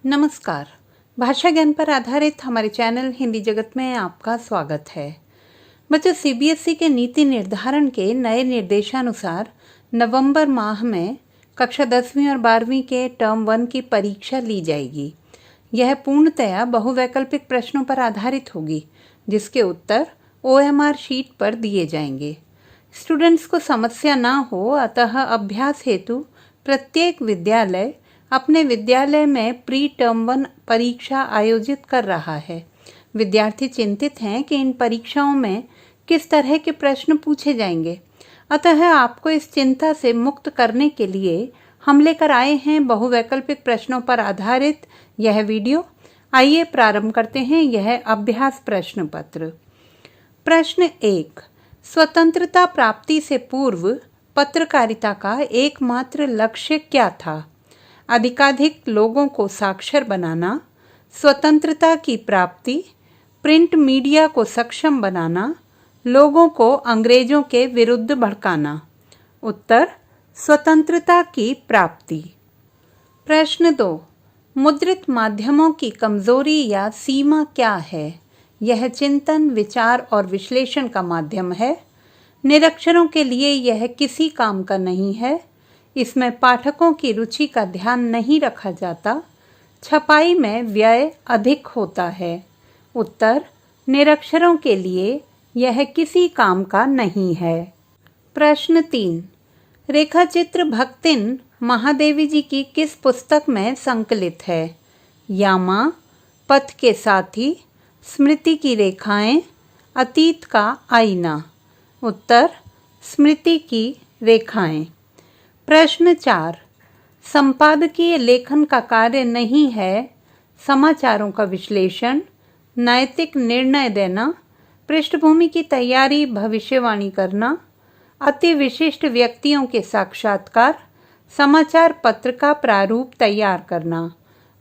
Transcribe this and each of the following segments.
नमस्कार। भाषा ज्ञान पर आधारित हमारे चैनल हिंदी जगत में आपका स्वागत है। बच्चों, सीबीएसई के नीति निर्धारण के नए निर्देशानुसार नवंबर माह में कक्षा 10वीं और 12वीं के टर्म 1 की परीक्षा ली जाएगी। यह पूर्णतया बहुवैकल्पिक प्रश्नों पर आधारित होगी, जिसके उत्तर OMR शीट पर दिए जाएंगे। स्टूडेंट्स को समस्या ना हो, अतः अभ्यास हेतु प्रत्येक विद्यालय अपने विद्यालय में प्री टर्म 1 परीक्षा आयोजित कर रहा है। विद्यार्थी चिंतित हैं कि इन परीक्षाओं में किस तरह के प्रश्न पूछे जाएंगे, अतः आपको इस चिंता से मुक्त करने के लिए हम लेकर आए हैं बहुवैकल्पिक प्रश्नों पर आधारित यह वीडियो। आइए प्रारंभ करते हैं यह अभ्यास प्रश्न पत्र। प्रश्न 1, स्वतंत्रता प्राप्ति से पूर्व पत्रकारिता का एकमात्र लक्ष्य क्या था? अधिकाधिक लोगों को साक्षर बनाना, स्वतंत्रता की प्राप्ति, प्रिंट मीडिया को सक्षम बनाना, लोगों को अंग्रेजों के विरुद्ध भड़काना। उत्तर, स्वतंत्रता की प्राप्ति। प्रश्न 2, मुद्रित माध्यमों की कमजोरी या सीमा क्या है? यह चिंतन, विचार और विश्लेषण का माध्यम है। निरक्षरों के लिए यह किसी काम का नहीं है। इसमें पाठकों की रुचि का ध्यान नहीं रखा जाता। छपाई में व्यय अधिक होता है। उत्तर, निरक्षरों के लिए यह किसी काम का नहीं है। प्रश्न 3, रेखाचित्र भक्तिन महादेवी जी की किस पुस्तक में संकलित है? यामा, पथ के साथी, स्मृति की रेखाएं, अतीत का आईना। उत्तर, स्मृति की रेखाएं। प्रश्न 4, संपादकीय लेखन का कार्य नहीं है समाचारों का विश्लेषण, नैतिक निर्णय देना, पृष्ठभूमि की तैयारी, भविष्यवाणी करना, अति विशिष्ट व्यक्तियों के साक्षात्कार, समाचार पत्र का प्रारूप तैयार करना।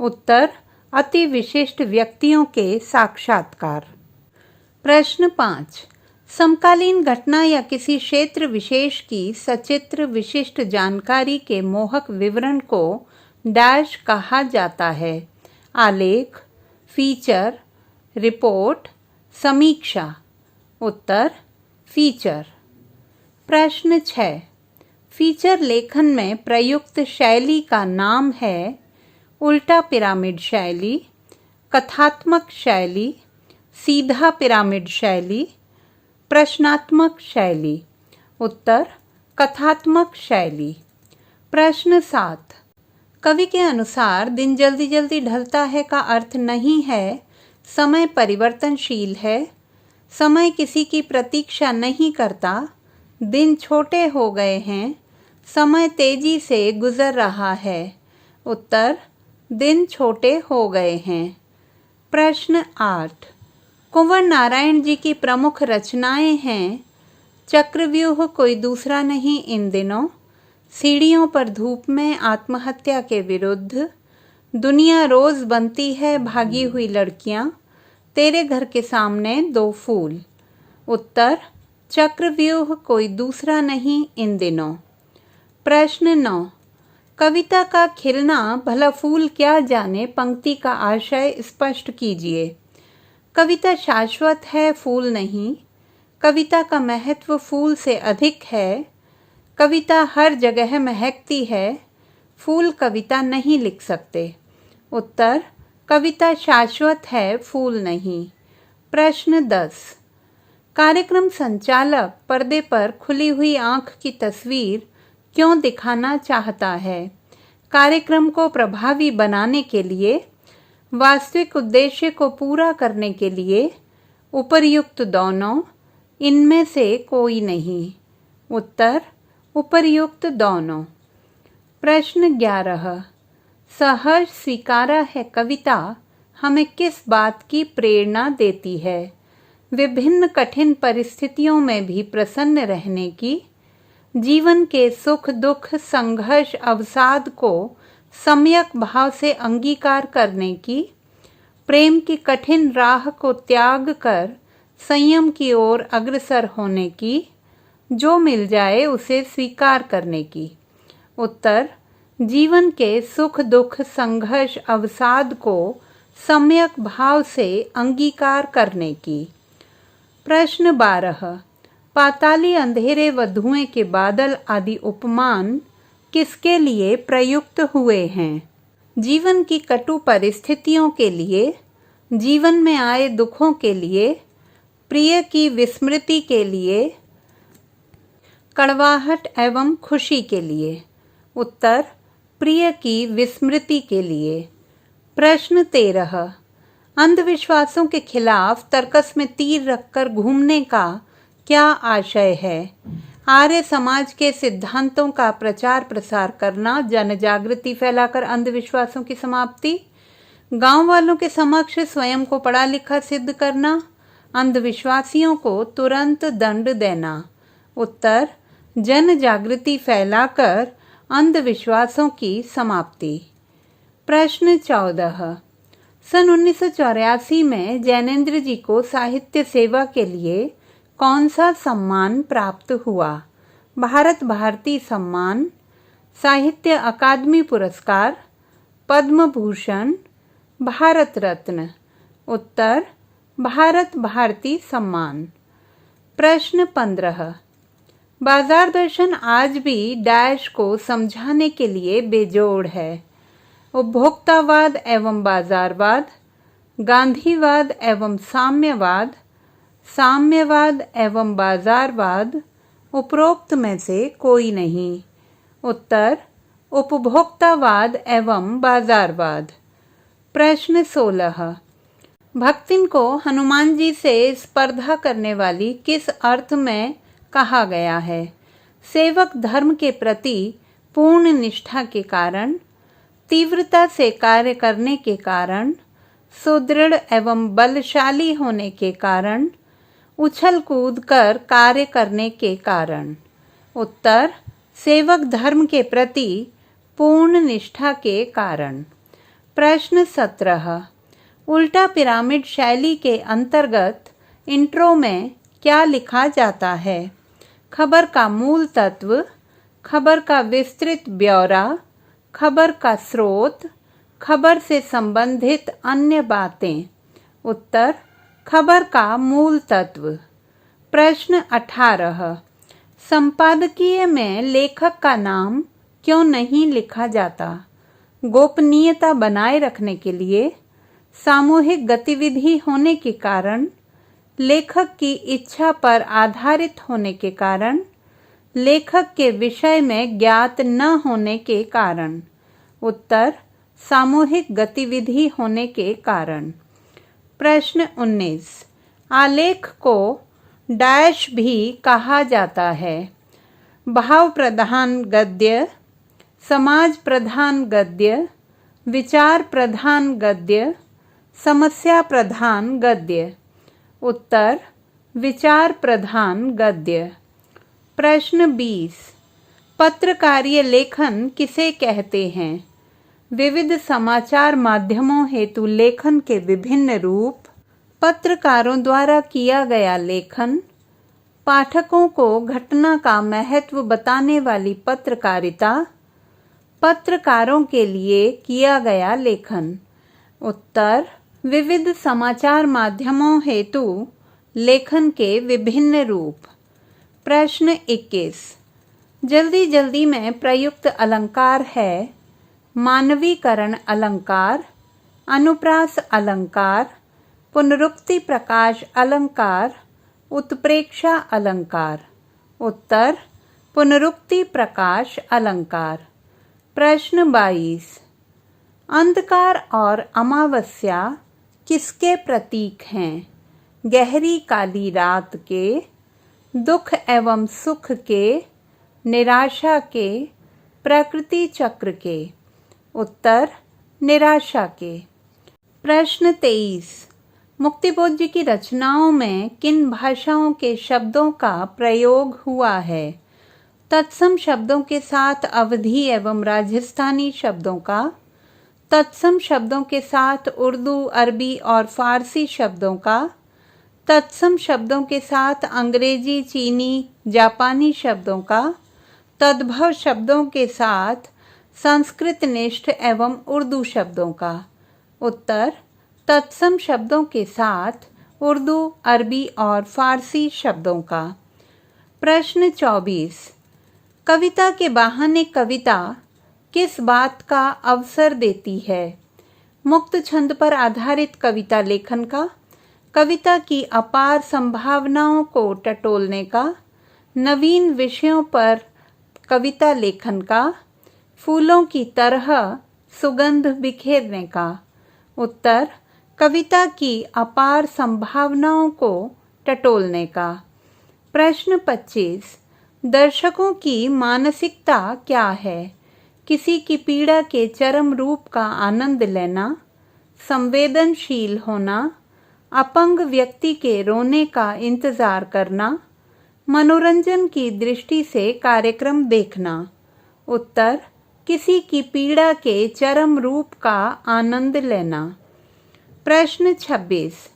उत्तर, अति विशिष्ट व्यक्तियों के साक्षात्कार। प्रश्न 5, समकालीन घटना या किसी क्षेत्र विशेष की सचित्र विशिष्ट जानकारी के मोहक विवरण को डैश कहा जाता है? आलेख, फीचर, रिपोर्ट, समीक्षा। उत्तर, फीचर। प्रश्न 6, फीचर लेखन में प्रयुक्त शैली का नाम है? उल्टा पिरामिड शैली, कथात्मक शैली, सीधा पिरामिड शैली, प्रश्नात्मक शैली। उत्तर, कथात्मक शैली। प्रश्न 7, कवि के अनुसार दिन जल्दी जल्दी ढलता है का अर्थ नहीं है समय परिवर्तनशील है, समय किसी की प्रतीक्षा नहीं करता, दिन छोटे हो गए हैं, समय तेजी से गुजर रहा है। उत्तर, दिन छोटे हो गए हैं। प्रश्न 8, कुंवर नारायण जी की प्रमुख रचनाएं हैं? चक्रव्यूह कोई दूसरा नहीं इन दिनों, सीढ़ियों पर धूप में आत्महत्या के विरुद्ध, दुनिया रोज बनती है भागी हुई लड़कियां, तेरे घर के सामने दो फूल। उत्तर, चक्रव्यूह कोई दूसरा नहीं इन दिनों। प्रश्न 9, कविता का खिलना भला फूल क्या जाने पंक्ति का आशय स्पष्ट कीजिए। कविता शाश्वत है, फूल नहीं। कविता का महत्व फूल से अधिक है। कविता हर जगह महकती है, फूल कविता नहीं लिख सकते। उत्तर, कविता शाश्वत है, फूल नहीं। प्रश्न 10, कार्यक्रम संचालक पर्दे पर खुली हुई आंख की तस्वीर क्यों दिखाना चाहता है? कार्यक्रम को प्रभावी बनाने के लिए, वास्तविक उद्देश्य को पूरा करने के लिए, उपर्युक्त दोनों, इनमें से कोई नहीं। उत्तर, उपर्युक्त दोनों। प्रश्न 11, सहज स्वीकारा है कविता हमें किस बात की प्रेरणा देती है? विभिन्न कठिन परिस्थितियों में भी प्रसन्न रहने की, जीवन के सुख दुख संघर्ष अवसाद को सम्यक भाव से अंगीकार करने की, प्रेम की कठिन राह को त्याग कर संयम की ओर अग्रसर होने की, जो मिल जाए उसे स्वीकार करने की। उत्तर, जीवन के सुख दुख संघर्ष अवसाद को सम्यक भाव से अंगीकार करने की। प्रश्न 12। पाताली अंधेरे व धुएं के बादल आदि उपमान किसके लिए प्रयुक्त हुए हैं? जीवन की कटु परिस्थितियों के लिए, जीवन में आए दुखों के लिए, प्रिय की विस्मृति के लिए, कड़वाहट एवं खुशी के लिए। उत्तर प्रिय की विस्मृति के लिए। प्रश्न 13। अंधविश्वासों के खिलाफ तर्कस में तीर रखकर घूमने का क्या आशय है? आर्य समाज के सिद्धांतों का प्रचार प्रसार करना, जन जागृति फैलाकर अंधविश्वासों की समाप्ति, गांव वालों के समक्ष स्वयं को पढ़ा लिखा सिद्ध करना, अंधविश्वासियों को तुरंत दंड देना। उत्तर जन जागृति फैलाकर अंधविश्वासों की समाप्ति। प्रश्न 14। सन 1984 में जैनेंद्र जी को साहित्य सेवा के लिए कौन सा सम्मान प्राप्त हुआ? भारत भारती सम्मान, साहित्य अकादमी पुरस्कार, पद्म भूषण, भारत रत्न। उत्तर भारत भारती सम्मान। प्रश्न 15। बाजार दर्शन आज भी डैश को समझाने के लिए बेजोड़ है। उपभोक्तावाद एवं बाजारवाद, गांधीवाद एवं साम्यवाद, साम्यवाद एवं बाजारवाद, उपरोक्त में से कोई नहीं। उत्तर उपभोक्तावाद एवं बाजारवाद। प्रश्न 16। भक्तिन को हनुमान जी से स्पर्धा करने वाली किस अर्थ में कहा गया है? सेवक धर्म के प्रति पूर्ण निष्ठा के कारण, तीव्रता से कार्य करने के कारण, सुदृढ़ एवं बलशाली होने के कारण, उछल कूद कर कार्य करने के कारण। उत्तर सेवक धर्म के प्रति पूर्ण निष्ठा के कारण। प्रश्न 17। उल्टा पिरामिड शैली के अंतर्गत इंट्रो में क्या लिखा जाता है? खबर का मूल तत्व, खबर का विस्तृत ब्यौरा, खबर का स्रोत, खबर से संबंधित अन्य बातें। उत्तर खबर का मूल तत्व। प्रश्न 18। संपादकीय में लेखक का नाम क्यों नहीं लिखा जाता? गोपनीयता बनाए रखने के लिए, सामूहिक गतिविधि होने के कारण, लेखक की इच्छा पर आधारित होने के कारण, लेखक के विषय में ज्ञात न होने के कारण। उत्तर सामूहिक गतिविधि होने के कारण। प्रश्न 19। आलेख को डैश भी कहा जाता है? भाव प्रधान गद्य, समाज प्रधान गद्य, विचार प्रधान गद्य, समस्या प्रधान गद्य। उत्तर विचार प्रधान गद्य। प्रश्न 20। पत्रकारीय लेखन किसे कहते हैं? विविध समाचार माध्यमों हेतु लेखन के विभिन्न रूप, पत्रकारों द्वारा किया गया लेखन, पाठकों को घटना का महत्व बताने वाली पत्रकारिता, पत्रकारों के लिए किया गया लेखन। उत्तर विविध समाचार माध्यमों हेतु लेखन के विभिन्न रूप। प्रश्न 21। जल्दी जल्दी में प्रयुक्त अलंकार है? मानवीकरण अलंकार, अनुप्रास अलंकार, पुनरुक्ति प्रकाश अलंकार, उत्प्रेक्षा अलंकार। उत्तर पुनरुक्ति प्रकाश अलंकार। प्रश्न 22। अंधकार और अमावस्या किसके प्रतीक हैं? गहरी काली रात के, दुख एवं सुख के, निराशा के, प्रकृति चक्र के। उत्तर निराशा के। प्रश्न 23। मुक्तिबोध जी की रचनाओं में किन भाषाओं के शब्दों का प्रयोग हुआ है? तत्सम शब्दों के साथ अवधी एवं राजस्थानी शब्दों का, तत्सम शब्दों के साथ उर्दू, अरबी और फारसी शब्दों का, तत्सम शब्दों के साथ अंग्रेजी, चीनी, जापानी शब्दों का, तद्भव शब्दों के साथ संस्कृतनिष्ठ एवं उर्दू शब्दों का। उत्तर तत्सम शब्दों के साथ उर्दू, अरबी और फारसी शब्दों का। प्रश्न 24। कविता के बहाने कविता किस बात का अवसर देती है? मुक्त छंद पर आधारित कविता लेखन का, कविता की अपार संभावनाओं को टटोलने का, नवीन विषयों पर कविता लेखन का, फूलों की तरह सुगंध बिखेरने का। उत्तर कविता की अपार संभावनाओं को टटोलने का। प्रश्न 25। दर्शकों की मानसिकता क्या है? किसी की पीड़ा के चरम रूप का आनंद लेना, संवेदनशील होना, अपंग व्यक्ति के रोने का इंतजार करना, मनोरंजन की दृष्टि से कार्यक्रम देखना। उत्तर किसी की पीड़ा के चरम रूप का आनंद लेना। प्रश्न 26।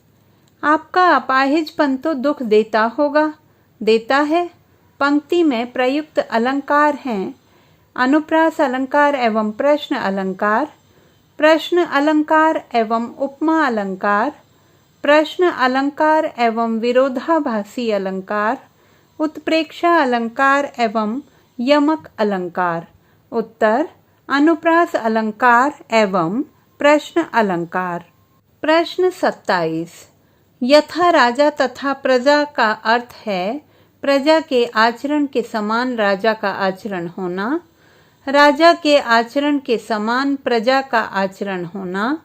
आपका अपाहिजपन तो दुख देता होगा, देता है। पंक्ति में प्रयुक्त अलंकार हैं अनुप्रास अलंकार एवं प्रश्न अलंकार, प्रश्न अलंकार एवं उपमा अलंकार, प्रश्न अलंकार एवं विरोधाभासी अलंकार, उत्प्रेक्षा अलंकार एवं यमक अलंकार। उत्तर अनुप्रास अलंकार एवं प्रश्न अलंकार। प्रश्न 27। यथा राजा तथा प्रजा का अर्थ है प्रजा के आचरण के समान राजा का आचरण होना, राजा के आचरण के समान प्रजा का आचरण होना,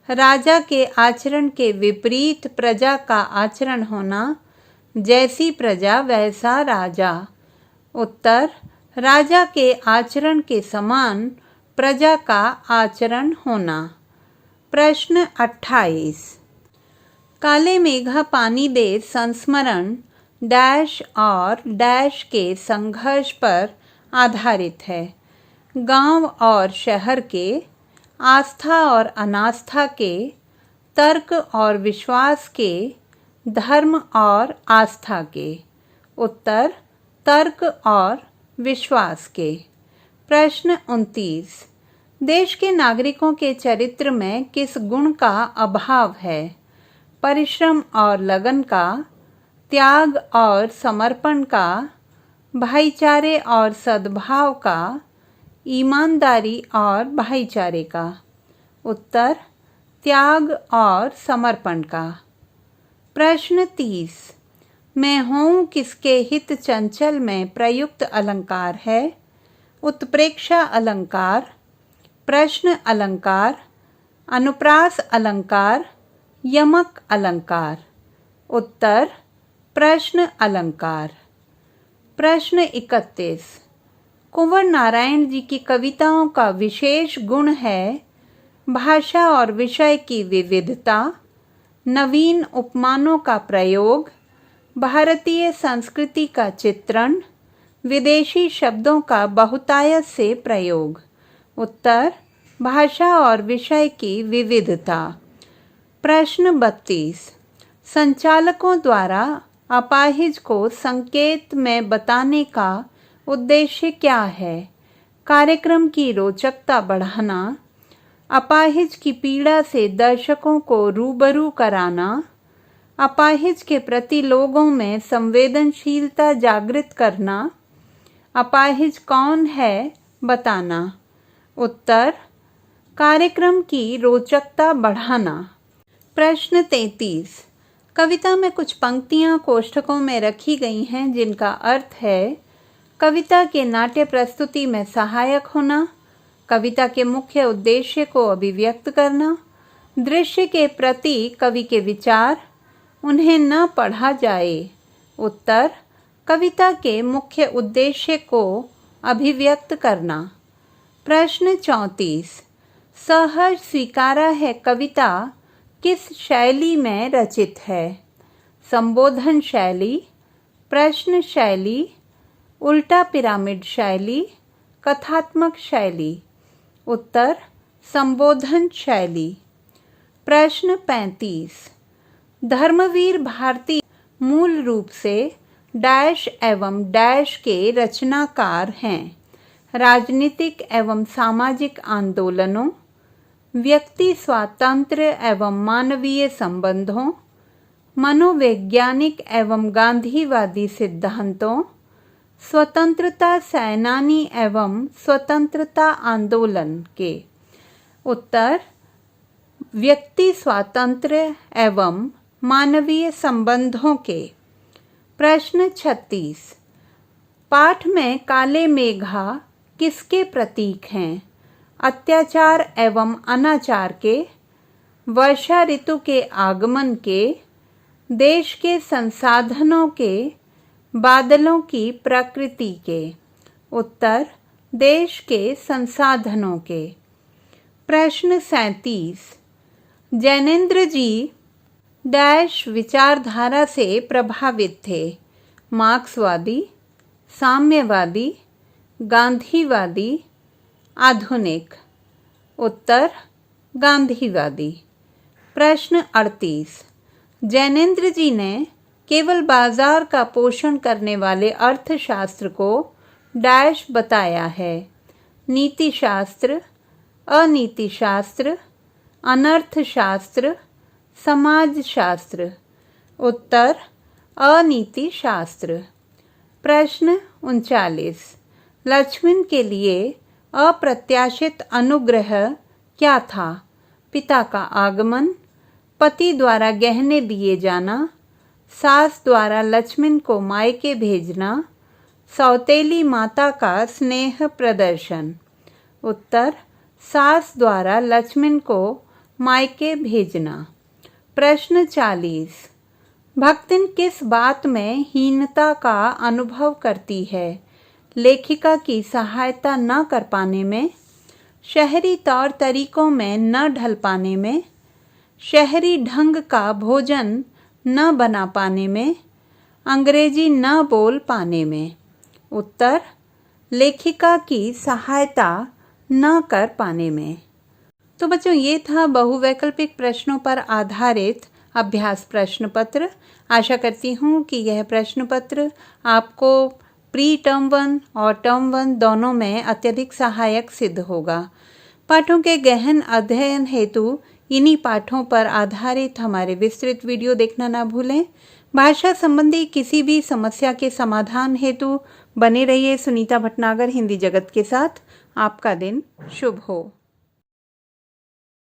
राजा के आचरण के विपरीत प्रजा का आचरण होना, जैसी प्रजा वैसा राजा। उत्तर राजा के आचरण के समान प्रजा का आचरण होना। प्रश्न 28। काले मेघा पानी दे संस्मरण डैश और डैश के संघर्ष पर आधारित है। गांव और शहर के, आस्था और अनास्था के, तर्क और विश्वास के, धर्म और आस्था के। उत्तर तर्क और विश्वास के। प्रश्न 29। देश के नागरिकों के चरित्र में किस गुण का अभाव है? परिश्रम और लगन का, त्याग और समर्पण का, भाईचारे और सद्भाव का, ईमानदारी और भाईचारे का। उत्तर त्याग और समर्पण का। प्रश्न 30। मैं हूँ किसके हित चंचल में प्रयुक्त अलंकार है? उत्प्रेक्षा अलंकार, प्रश्न अलंकार, अनुप्रास अलंकार, यमक अलंकार। उत्तर प्रश्न अलंकार। प्रश्न 31। कुंवर नारायण जी की कविताओं का विशेष गुण है भाषा और विषय की विविधता, नवीन उपमानों का प्रयोग, भारतीय संस्कृति का चित्रण, विदेशी शब्दों का बहुतायत से प्रयोग। उत्तर भाषा और विषय की विविधता। प्रश्न 32। संचालकों द्वारा अपाहिज को संकेत में बताने का उद्देश्य क्या है? कार्यक्रम की रोचकता बढ़ाना, अपाहिज की पीड़ा से दर्शकों को रूबरू कराना, अपाहिज के प्रति लोगों में संवेदनशीलता जागृत करना, अपाहिज कौन है बताना। उत्तर कार्यक्रम की रोचकता बढ़ाना। प्रश्न 33। कविता में कुछ पंक्तियां कोष्ठकों में रखी गई हैं जिनका अर्थ है कविता के नाट्य प्रस्तुति में सहायक होना, कविता के मुख्य उद्देश्य को अभिव्यक्त करना, दृश्य के प्रति कवि के विचार, उन्हें न पढ़ा जाए। उत्तर कविता के मुख्य उद्देश्य को अभिव्यक्त करना। प्रश्न 34। सहज स्वीकारा है कविता किस शैली में रचित है? संबोधन शैली, प्रश्न शैली, उल्टा पिरामिड शैली, कथात्मक शैली। उत्तर संबोधन शैली। प्रश्न 35। धर्मवीर भारती मूल रूप से डैश एवं डैश के रचनाकार हैं। राजनीतिक एवं सामाजिक आंदोलनों, व्यक्ति स्वातंत्र्य एवं मानवीय संबंधों, मनोवैज्ञानिक एवं गांधीवादी सिद्धांतों, स्वतंत्रता सेनानी एवं स्वतंत्रता आंदोलन के। उत्तर व्यक्ति स्वातंत्र्य एवं मानवीय संबंधों के। प्रश्न 36। पाठ में काले मेघा किसके प्रतीक हैं? अत्याचार एवं अनाचार के, वर्षा ऋतु के आगमन के, देश के संसाधनों के, बादलों की प्रकृति के। उत्तर देश के संसाधनों के। प्रश्न 37। जैनेंद्र जी डैश विचारधारा से प्रभावित थे? मार्क्सवादी, साम्यवादी, गांधीवादी, आधुनिक। उत्तर गांधीवादी। प्रश्न 38। जैनेंद्र जी ने केवल बाजार का पोषण करने वाले अर्थशास्त्र को डैश बताया है? नीतिशास्त्र, अनीतिशास्त्र, अनर्थशास्त्र, समाजशास्त्र। उत्तर अनीतिशास्त्र। प्रश्न 39। लक्ष्मण के लिए अप्रत्याशित अनुग्रह क्या था? पिता का आगमन, पति द्वारा गहने दिए जाना, सास द्वारा लक्ष्मण को मायके भेजना, सौतेली माता का स्नेह प्रदर्शन। उत्तर सास द्वारा लक्ष्मण को मायके भेजना। प्रश्न 40। भक्तिन किस बात में हीनता का अनुभव करती है? लेखिका की सहायता न कर पाने में, शहरी तौर तरीकों में न ढल पाने में, शहरी ढंग का भोजन न बना पाने में, अंग्रेजी न बोल पाने में। उत्तर लेखिका की सहायता न कर पाने में। तो बच्चों, ये था बहुवैकल्पिक प्रश्नों पर आधारित अभ्यास प्रश्न पत्र। आशा करती हूँ कि यह प्रश्न पत्र आपको प्री टर्म 1 और टर्म 1 दोनों में अत्यधिक सहायक सिद्ध होगा। पाठों के गहन अध्ययन हेतु इन्हीं पाठों पर आधारित हमारे विस्तृत वीडियो देखना ना भूलें। भाषा संबंधी किसी भी समस्या के समाधान हेतु बने रहिए सुनीता भटनागर हिंदी जगत के साथ। आपका दिन शुभ हो।